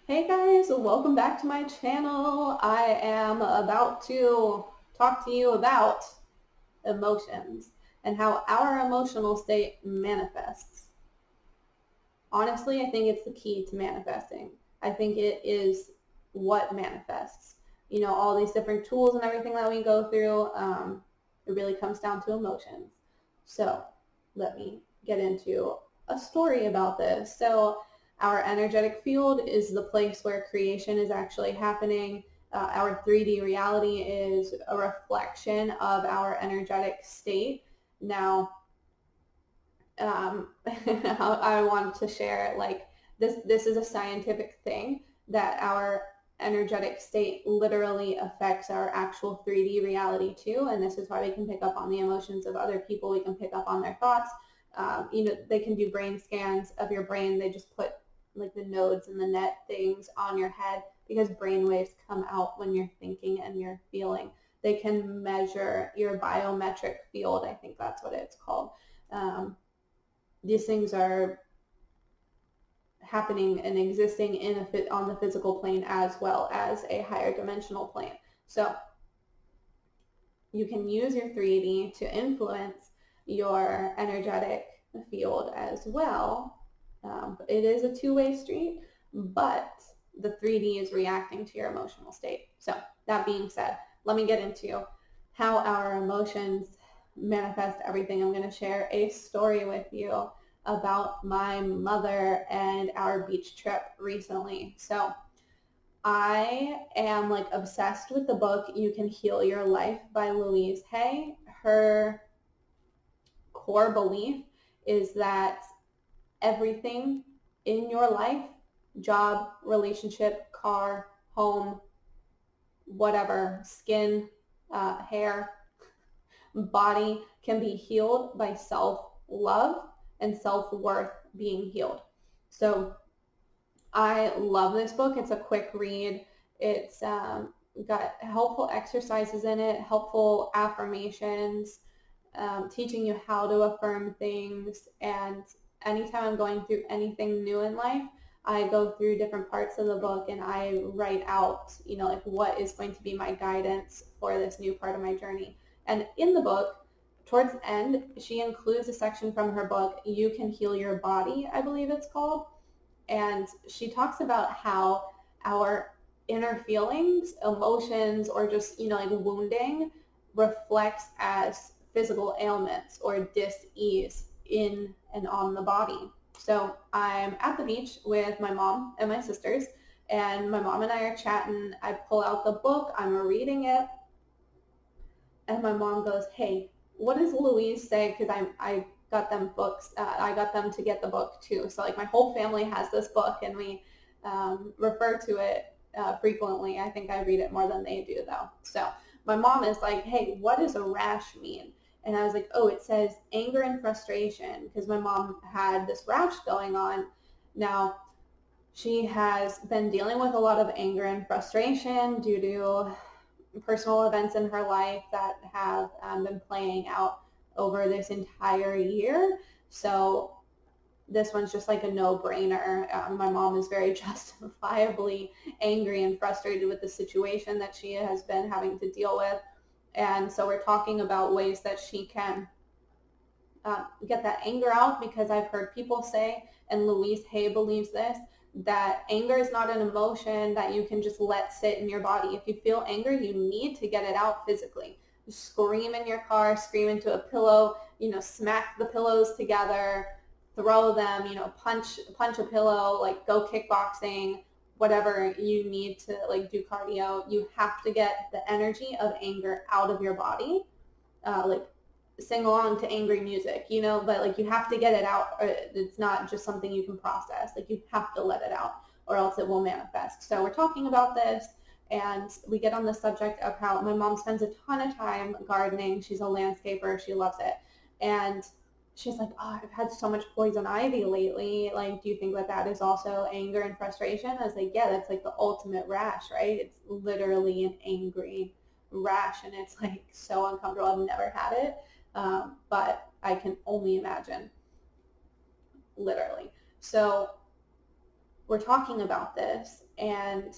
Hey guys, welcome back to my channel. I am about to talk to you about emotions and how our emotional state manifests. Honestly, I think it's the key to manifesting. I think it is what manifests. All these different tools and everything that we go through, it really comes down to emotions. So let me get into a story about this. So our energetic field is the place where creation is actually happening. Our 3D reality is a reflection of our energetic state. Now, I wanted to share like this is a scientific thing that our energetic state literally affects our actual 3D reality too, and this is why we can pick up on the emotions of other people. We can pick up on their thoughts. They can do brain scans of your brain. They just put like the nodes and the net things on your head because brain waves come out when you're thinking and you're feeling. They can measure your biometric field. I think that's what it's called. These things are happening and existing on the physical plane as well as a higher dimensional plane. So you can use your 3D to influence your energetic field as well. It is a two-way street, but the 3D is reacting to your emotional state. So that being said, let me get into how our emotions manifest everything. I'm going to share a story with you about my mother and our beach trip recently. So I am like obsessed with the book You Can Heal Your Life by Louise Hay. Her core belief is that everything in your life, job, relationship, car, home, whatever, skin, hair, body can be healed by self-love and self-worth being healed. So I love this book. It's a quick read. It's got helpful exercises in it, helpful affirmations, teaching you how to affirm things. And anytime I'm going through anything new in life, I go through different parts of the book and I write out, like what is going to be my guidance for this new part of my journey. And in the book, towards the end, she includes a section from her book, You Can Heal Your Body, I believe it's called. And she talks about how our inner feelings, emotions, or just, like wounding reflects as physical ailments or dis-ease in and on the body. So I'm at the beach with my mom and my sisters, and my mom and I are chatting. I pull out the book, I'm reading it, and my mom goes, "Hey, what does Louise say?" Because I got them books. I got them to get the book too. So like my whole family has this book, and we refer to it frequently. I think I read it more than they do though. So my mom is like, "Hey, what does a rash mean?" And I was like, "Oh, it says anger and frustration," because my mom had this rash going on. Now she has been dealing with a lot of anger and frustration due to personal events in her life that have been playing out over this entire year. So this one's just like a no-brainer. My mom is very justifiably angry and frustrated with the situation that she has been having to deal with. And so we're talking about ways that she can get that anger out, because I've heard people say, and Louise Hay believes this, that anger is not an emotion that you can just let sit in your body. If you feel anger, you need to get it out physically. Scream in your car, scream into a pillow, smack the pillows together, throw them, punch a pillow, like go kickboxing, whatever you need to like do cardio. You have to get the energy of anger out of your body. Like sing along to angry music, but like you have to get it out. Or it's not just something you can process. Like you have to let it out or else it will manifest. So we're talking about this, and we get on the subject of how my mom spends a ton of time gardening. She's a landscaper. She loves it. And she's like, "Oh, I've had so much poison ivy lately. Like, do you think that that is also anger and frustration?" I was like, "Yeah, that's like the ultimate rash, right? It's literally an angry rash, and it's like so uncomfortable. I've never had it, but I can only imagine, literally." So we're talking about this, and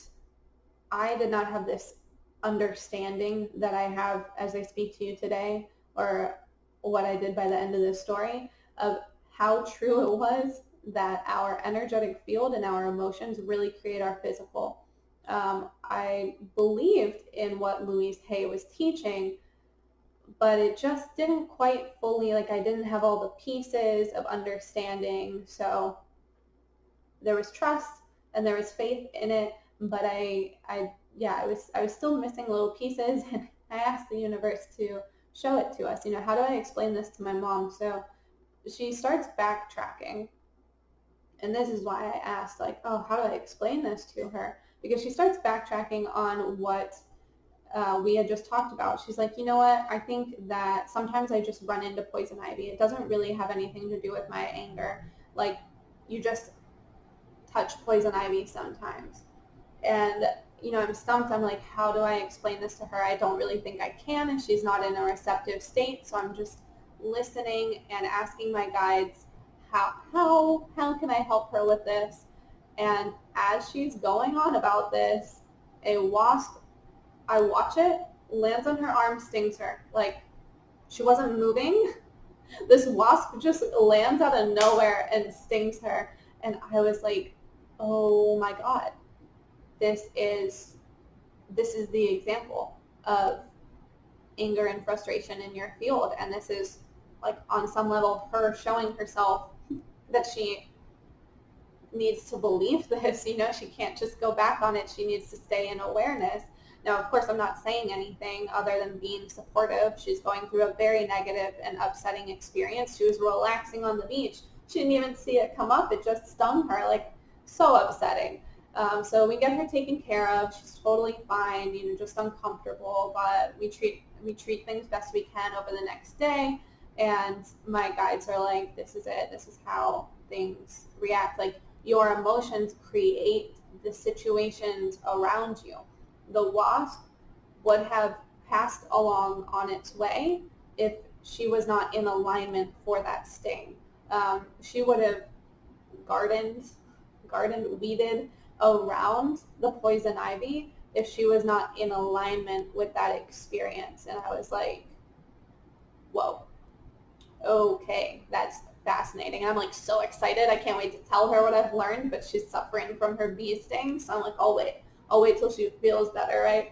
I did not have this understanding that I have as I speak to you today, or what I did by the end of this story, of how true it was that our energetic field and our emotions really create our physical. I believed in what Louise Hay was teaching, but it just didn't quite fully, like, I didn't have all the pieces of understanding. So there was trust and there was faith in it, but I was still missing little pieces, and I asked the universe to show it to us. How do I explain this to my mom? So she starts backtracking, and this is why I asked, like, oh, how do I explain this to her? Because she starts backtracking on what we had just talked about. She's like, you know what? I think that sometimes I just run into poison ivy. It doesn't really have anything to do with my anger. Like, you just touch poison ivy sometimes. And, I'm stumped. I'm like, how do I explain this to her? I don't really think I can, and she's not in a receptive state. So I'm just listening and asking my guides, how can I help her with this? And as she's going on about this, a wasp, I watch it, lands on her arm, stings her. Like, she wasn't moving. This wasp just lands out of nowhere and stings her. And I was like, oh my God, this is the example of anger and frustration in your field. And this is, like, on some level, her showing herself that she needs to believe this. She can't just go back on it. She needs to stay in awareness. Now, of course, I'm not saying anything other than being supportive. She's going through a very negative and upsetting experience. She was relaxing on the beach. She didn't even see it come up. It just stung her, like, so upsetting. So we get her taken care of. She's totally fine, just uncomfortable, but we treat things best we can over the next day. And my guides are like, this is it. This is how things react. Like, your emotions create the situations around you. The wasp would have passed along on its way if she was not in alignment for that sting. She would have gardened, weeded around the poison ivy if she was not in alignment with that experience. And I was like, whoa, okay, that's fascinating. And I'm like so excited. I can't wait to tell her what I've learned, but she's suffering from her bee sting. So I'm like, I'll wait till she feels better, right?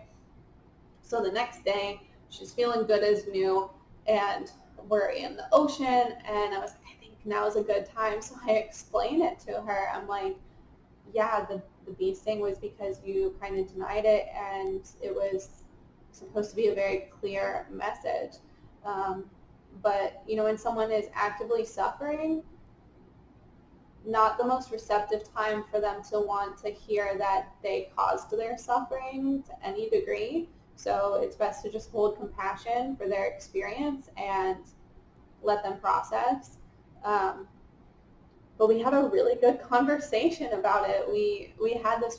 So the next day, she's feeling good as new, and we're in the ocean, and I was like, I think now is a good time. So I explain it to her. I'm like, yeah, the bee sting was because you kind of denied it, and it was supposed to be a very clear message. But, when someone is actively suffering, not the most receptive time for them to want to hear that they caused their suffering to any degree. So it's best to just hold compassion for their experience and let them process. But we had a really good conversation about it. We had a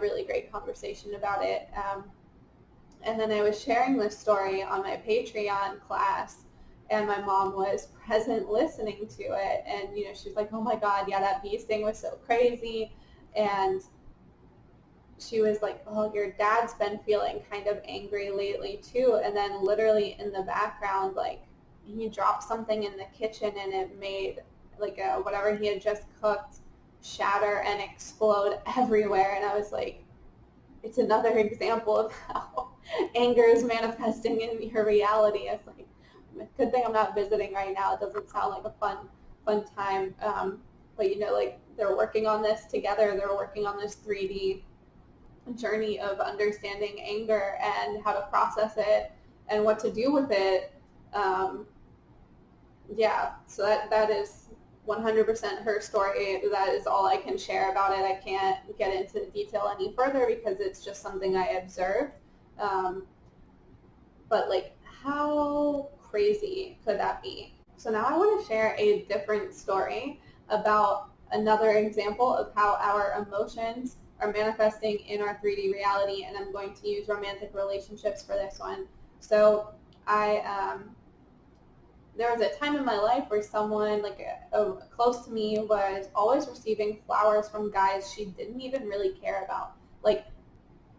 really great conversation about it. And then I was sharing this story on my Patreon class, and my mom was present listening to it. And, she's like, oh my God, yeah, that bee sting was so crazy. And she was like, oh, your dad's been feeling kind of angry lately too. And then literally in the background, like, he dropped something in the kitchen, and it made, like, whatever he had just cooked shatter and explode everywhere. And I was like, it's another example of how anger is manifesting in your reality. It's like, good thing I'm not visiting right now. It doesn't sound like a fun time. But like, they're working on this together. They're working on this 3D journey of understanding anger and how to process it and what to do with it. So that is 100% her story. That is all I can share about it. I can't get into detail any further because it's just something I observed. But, like, how crazy could that be? So now I want to share a different story about another example of how our emotions are manifesting in our 3D reality, and I'm going to use romantic relationships for this one. So I there was a time in my life where someone like close to me was always receiving flowers from guys she didn't even really care about. Like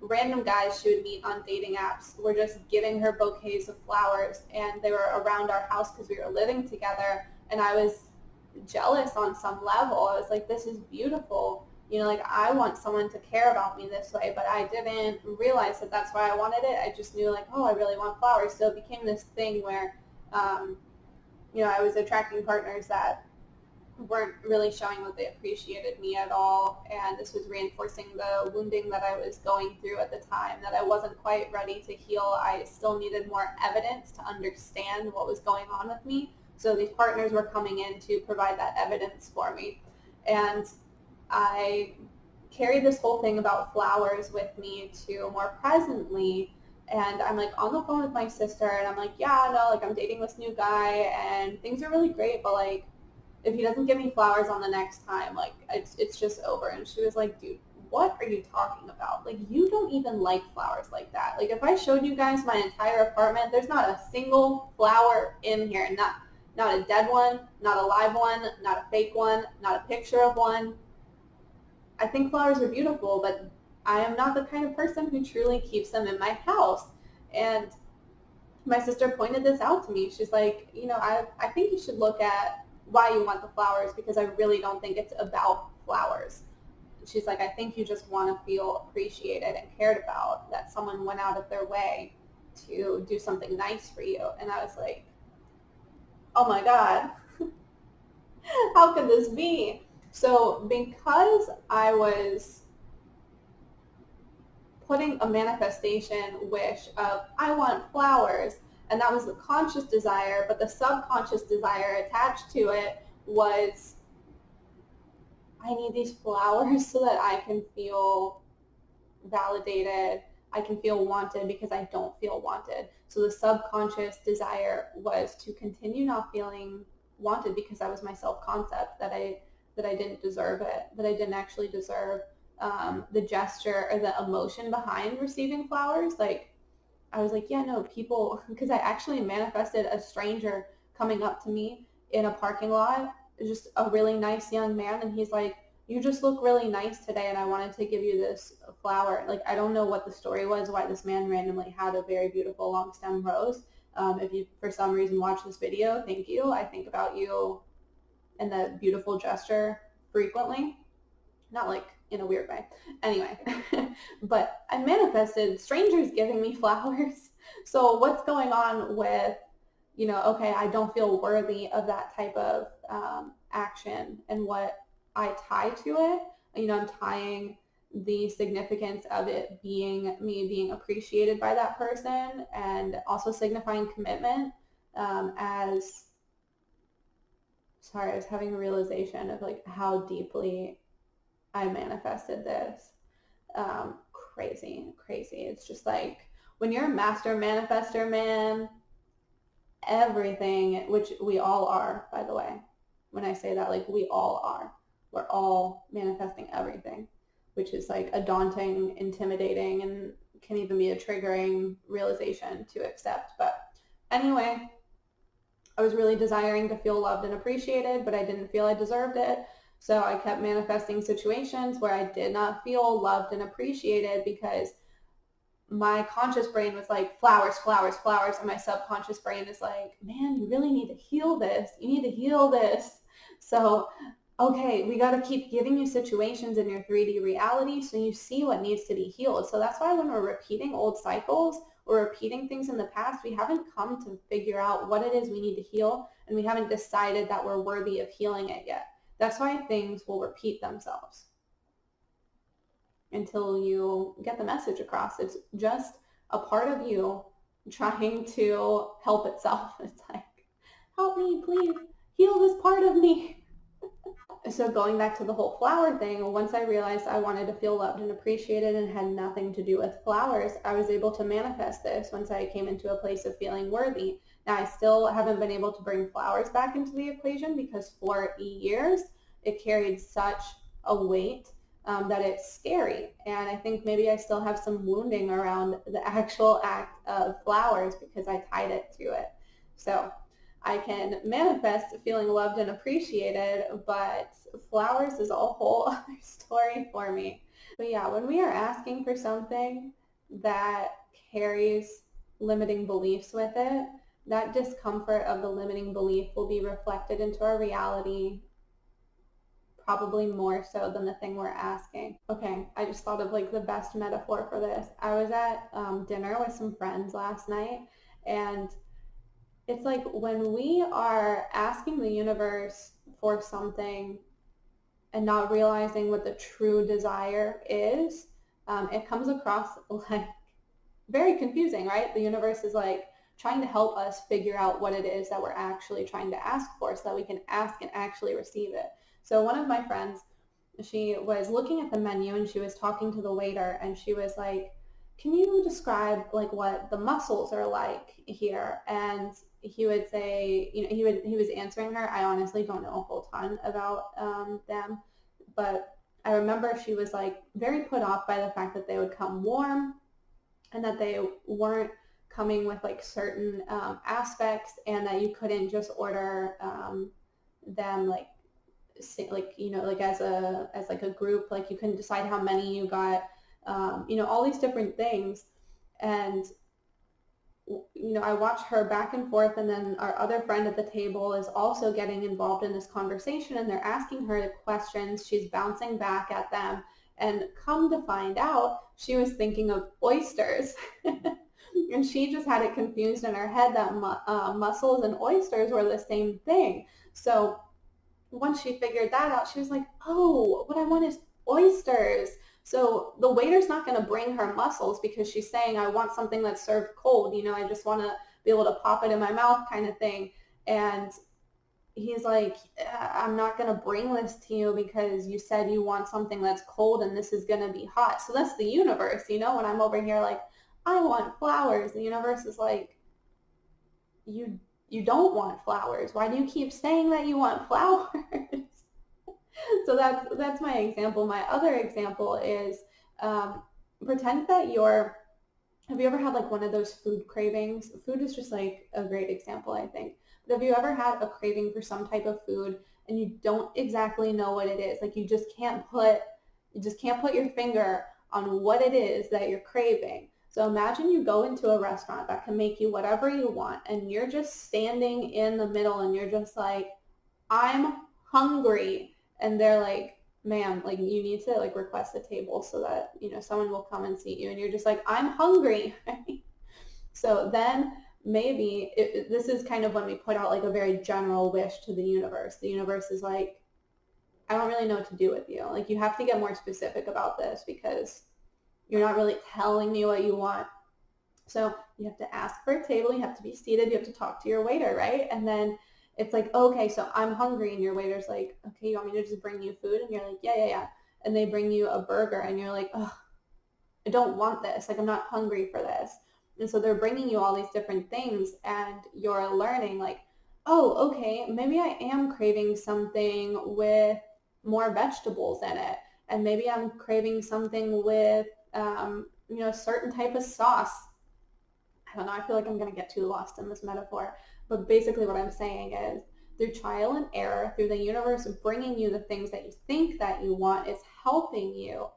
random guys she would meet on dating apps were just giving her bouquets of flowers, and they were around our house because we were living together, and I was jealous on some level. I was like, this is beautiful. You know, like I want someone to care about me this way, but I didn't realize that that's why I wanted it. I just knew like, oh, I really want flowers. So it became this thing where, um, you know, I was attracting partners that weren't really showing that they appreciated me at all, and this was reinforcing the wounding that I was going through at the time, that I wasn't quite ready to heal. I still needed more evidence to understand what was going on with me. So these partners were coming in to provide that evidence for me. And I carried this whole thing about flowers with me to more presently. And I'm like on the phone with my sister, and I'm like, yeah, no, like I'm dating this new guy and things are really great, but like if he doesn't give me flowers on the next time, like it's just over. And she was like, dude, what are you talking about? Like you don't even like flowers like that. Like if I showed you guys my entire apartment, there's not a single flower in here. Not a dead one, not a live one, not a fake one, not a picture of one. I think flowers are beautiful, but I am not the kind of person who truly keeps them in my house. And my sister pointed this out to me. She's like, you know, I think you should look at why you want the flowers, because I really don't think it's about flowers. She's like, I think you just want to feel appreciated and cared about, that someone went out of their way to do something nice for you. And I was like, oh my God, how could this be? So because I was putting a manifestation wish of I want flowers, and that was the conscious desire, but the subconscious desire attached to it was I need these flowers so that I can feel validated, I can feel wanted, because I don't feel wanted. So the subconscious desire was to continue not feeling wanted because that was my self-concept, that I didn't deserve it, that I didn't actually deserve the gesture or the emotion behind receiving flowers. Like I was like, yeah, no, people, because I actually manifested a stranger coming up to me in a parking lot, just a really nice young man, and he's like, you just look really nice today, and I wanted to give you this flower. Like, I don't know what the story was, why this man randomly had a very beautiful long stem rose. If you, for some reason, watch this video, thank you. I think about you and that beautiful gesture frequently. Not like in a weird way. Anyway, but I manifested strangers giving me flowers. So what's going on with, you know, okay, I don't feel worthy of that type of action, and what I tie to it, you know, I'm tying the significance of it being me being appreciated by that person, and also signifying commitment as, sorry, I was having a realization of like how deeply I manifested this. Crazy, crazy. It's just like when you're a master manifester, man, everything, which we all are, by the way. When I say that, like we all are. We're all manifesting everything, which is like a daunting, intimidating, and can even be a triggering realization to accept. But anyway, I was really desiring to feel loved and appreciated, but I didn't feel I deserved it. So I kept manifesting situations where I did not feel loved and appreciated, because my conscious brain was like, flowers, flowers, flowers. And my subconscious brain is like, man, you really need to heal this. You need to heal this. So, okay, we got to keep giving you situations in your 3D reality so you see what needs to be healed. So that's why when we're repeating old cycles or repeating things in the past, we haven't come to figure out what it is we need to heal, and we haven't decided that we're worthy of healing it yet. That's why things will repeat themselves until you get the message across. It's just a part of you trying to help itself. It's like, help me, please, heal this part of me. So going back to the whole flower thing, once I realized I wanted to feel loved and appreciated and had nothing to do with flowers, I was able to manifest this once I came into a place of feeling worthy. Now, I still haven't been able to bring flowers back into the equation because for years it carried such a weight that it's scary. And I think maybe I still have some wounding around the actual act of flowers because I tied it to it. So I can manifest feeling loved and appreciated, but flowers is a whole other story for me. But yeah, when we are asking for something that carries limiting beliefs with it, that discomfort of the limiting belief will be reflected into our reality probably more so than the thing we're asking. Okay, I just thought of like the best metaphor for this. I was at dinner with some friends last night, and it's like when we are asking the universe for something and not realizing what the true desire is, it comes across like very confusing, right? The universe is like trying to help us figure out what it is that we're actually trying to ask for so that we can ask and actually receive it. So one of my friends, she was looking at the menu and she was talking to the waiter and she was like, can you describe like what the mussels are like here? And he would say, he was answering her. I honestly don't know a whole ton about them, but I remember she was like very put off by the fact that they would come warm and that they weren't coming with like certain aspects, and that you couldn't just order them like as like a group, like you couldn't decide how many you got, all these different things. And I watch her back and forth, and then our other friend at the table is also getting involved in this conversation, and they're asking her questions. She's bouncing back at them, and come to find out, she was thinking of oysters. And she just had it confused in her head that mussels and oysters were the same thing. So once she figured that out, she was like, oh, what I want is oysters. So the waiter's not going to bring her mussels because she's saying, I want something that's served cold. I just want to be able to pop it in my mouth kind of thing. And he's like, I'm not going to bring this to you because you said you want something that's cold and this is going to be hot. So that's the universe, when I'm over here like, I want flowers. The universe is like, you don't want flowers. Why do you keep saying that you want flowers? So that's my example. My other example is pretend that have you ever had like one of those food cravings? Food is just like a great example, I think. But have you ever had a craving for some type of food and you don't exactly know what it is? Like you just can't put your finger on what it is that you're craving. So imagine you go into a restaurant that can make you whatever you want, and you're just standing in the middle and you're just like, I'm hungry. And they're like, ma'am, like you need to like request a table so that, someone will come and seat you. And you're just like, I'm hungry. So then maybe this is kind of when we put out like a very general wish to the universe. The universe is like, I don't really know what to do with you. Like you have to get more specific about this because you're not really telling me what you want. So you have to ask for a table, you have to be seated, you have to talk to your waiter, right? And then it's like, okay, so I'm hungry, and your waiter's like, okay, you want me to just bring you food? And you're like, yeah. And they bring you a burger, and you're like, oh, I don't want this. Like, I'm not hungry for this. And so they're bringing you all these different things, and you're learning like, oh, okay, maybe I am craving something with more vegetables in it. And maybe I'm craving something with, a certain type of sauce. I don't know, I feel like I'm going to get too lost in this metaphor. But basically what I'm saying is through trial and error, through the universe bringing you the things that you think that you want, it's helping you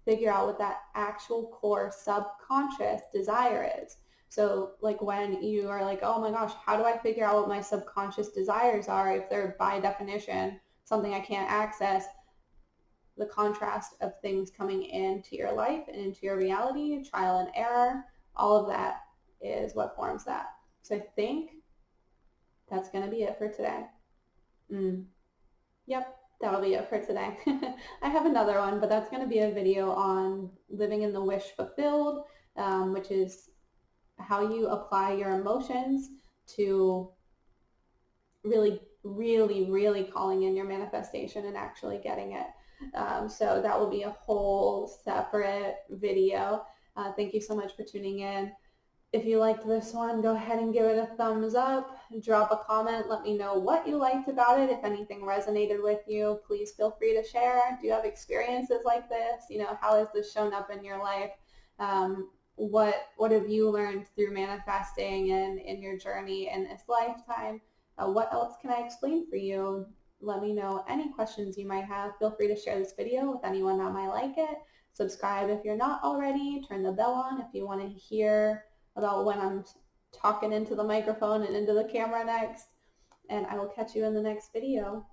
figure out what that actual core subconscious desire is. So like when you are like, oh my gosh, how do I figure out what my subconscious desires are if they're by definition something I can't access? The contrast of things coming into your life and into your reality, trial and error, all of that is what forms that. So I think that's going to be it for today. Yep, that'll be it for today. I have another one, but that's going to be a video on living in the wish fulfilled, which is how you apply your emotions to really, really, really calling in your manifestation and actually getting it. So that will be a whole separate video. Thank you so much for tuning in. If you liked this one, go ahead and give it a thumbs up, drop a comment, let me know what you liked about it. If anything resonated with you, please feel free to share. Do you have experiences like this? How has this shown up in your life? What have you learned through manifesting and in your journey in this lifetime? What else can I explain for you? Let me know any questions you might have. Feel free to share this video with anyone that might like it. Subscribe if you're not already. Turn the bell on if you want to hear about when I'm talking into the microphone and into the camera next. And I will catch you in the next video.